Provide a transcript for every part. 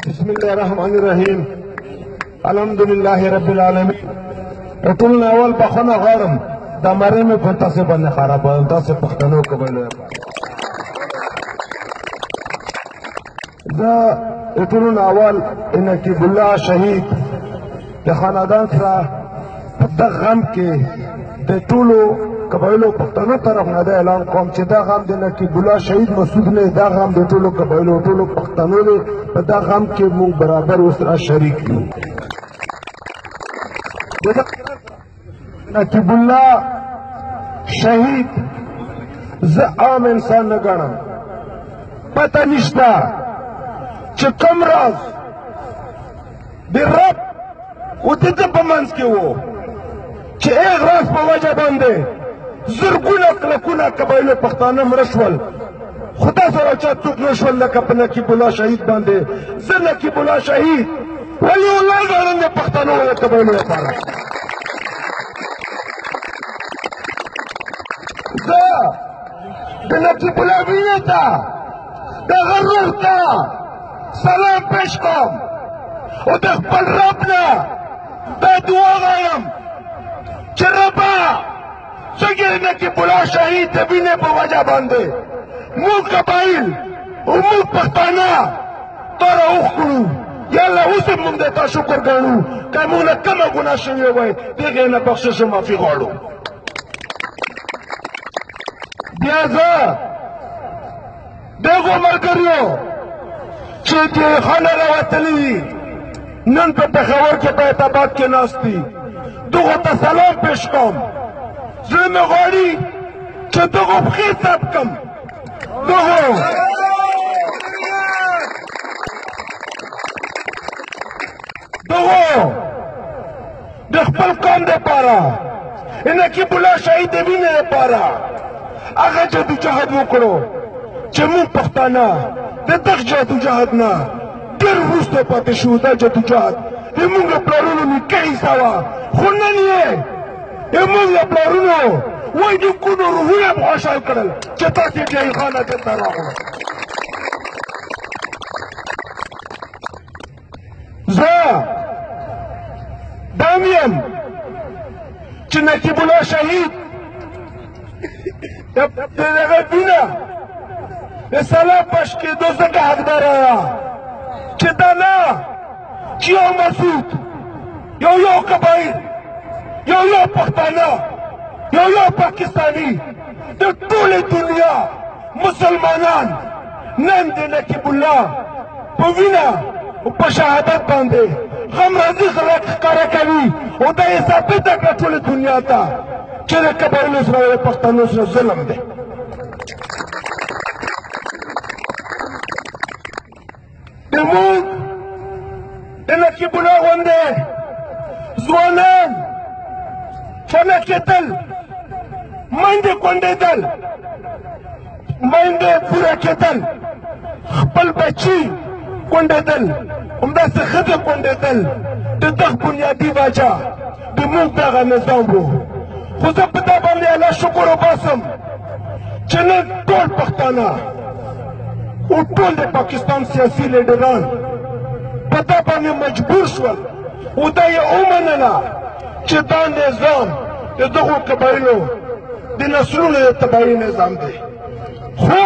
बिस्मिल्लाहिर्रहमानिर्रहीम अल्हम्दुलिल्लाहि रब्बिल आलमीन ټول اول بخونه غواړم د مرې مې په تاسو باندې خرابه تاسو پښتنو قبایلو زه ټول اول نقیب الله شهید د خاندان سره د غم کې د ټولو قبایلو پښتنو طرف نه اعلان کوم چې دا غم د نقیب الله شهید مسعود نه دا غم د ټولو قبایلو ټولو پښتنو دی په دا غم کې موږ برابر اوسره شریک یو نقیب الله شهید زه عام انسان نه ګڼم پته نشته چې کوم راز د رب او د ده په منځ کې و چې هغه راز په وجه باندې زرګونه کلکونه قبایلو پښتانه مړه شول خو دا سره چا څوک نه شول لکه په نقیب الله شهید باندې زه نقیب الله شهید ولي الله ګڼم د پښتنو د قبایلو لپاره زه د نقیب الله وینې ته د هغه روح ته سلام پیش کوم او د خپل رب نه دا دعا غواړم چې ربه څنګه نقیب الله شهید د وینې په وجه باندې موږ قبایل او موږ پښتانه تاره وخورو یا الله اوس هم موږ د تا شکر ګڼو که موږ نه کومه ګناه شوې وای د هغې نه بخشش او معافي غواړو بیا زه دغو ملګریو چې د خانه راوتلي وي نن په پېښور کې په اعتماد کې ناست دي دغو ته سلام پیش کوم زړه مې غواړي چې دغو پښې ثبت کړم دغو د خپل قوم دپاره نقیب الله شهید د وینې دپاره هغه جدوجهد وکړو چې موږ پښتانه د دغه جدوجهد نه ډېر وروسته پاتې شو دا جدوجهد د موږ پلارونو نیکه حصه وه خو نن یې د موږ پلارونو وایي نیکونو روحونه م خوشحال کړل چې تاسې جهل خانه دلته راغلو زه دا هم یم چې نقیب الله شهید د هغه وینه د سلام پش کېدو ځکه حقداره ده چې دا نه چې یو مسعود یو قبایل یو پښتانه یو پاکستاني د ټولې دنیا مسلمانان نن د نقیب الله په وینه او په شهادت باندې غم راځي خلک ښکاره کوي او دا یې ثابته کړه ټولې دنیا ته چې د قبایلو سره د پښتنو سره ظلم دی موږ د نقیب الله غوندې ځوانان فنا کېدل میندې کونډېدل میندې پوره کېدل خپل بچي کونډېدل همداسې ښځې کونډېدل د دغه بنیادي وجه د موږ دغه نظام و خو زه په دا باندې الله شکر وباسم چې نن ټول پښتانه او ټول د پاکستان سیاسي لیډران په دا باندې مجبور شول او دا یې ومنله چې دا نظام د دغو قبایلو د نسلونو د تباهي نظام دی خو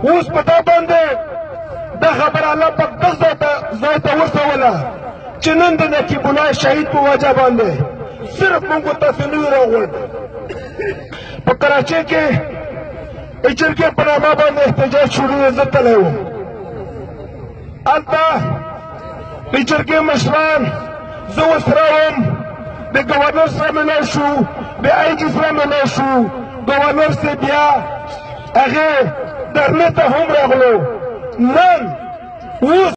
اوس په دا باندې دا خبره الله پاک دغه ځای ته ورسوله چې نن د نقیب الله شهید په وجه باندې صرف موږ تاسې نه یو راغونډ په کراچۍ کې د جرګې په نامه باندې احتجاج شروع زه تللی وم هلته د جرګې مشران زه ورسره وم د ګورنر سره ملاو شو د آی جي سره ملاو شو ګورنر صاحب بیا هغې درنې ته هم راغلو نن اوس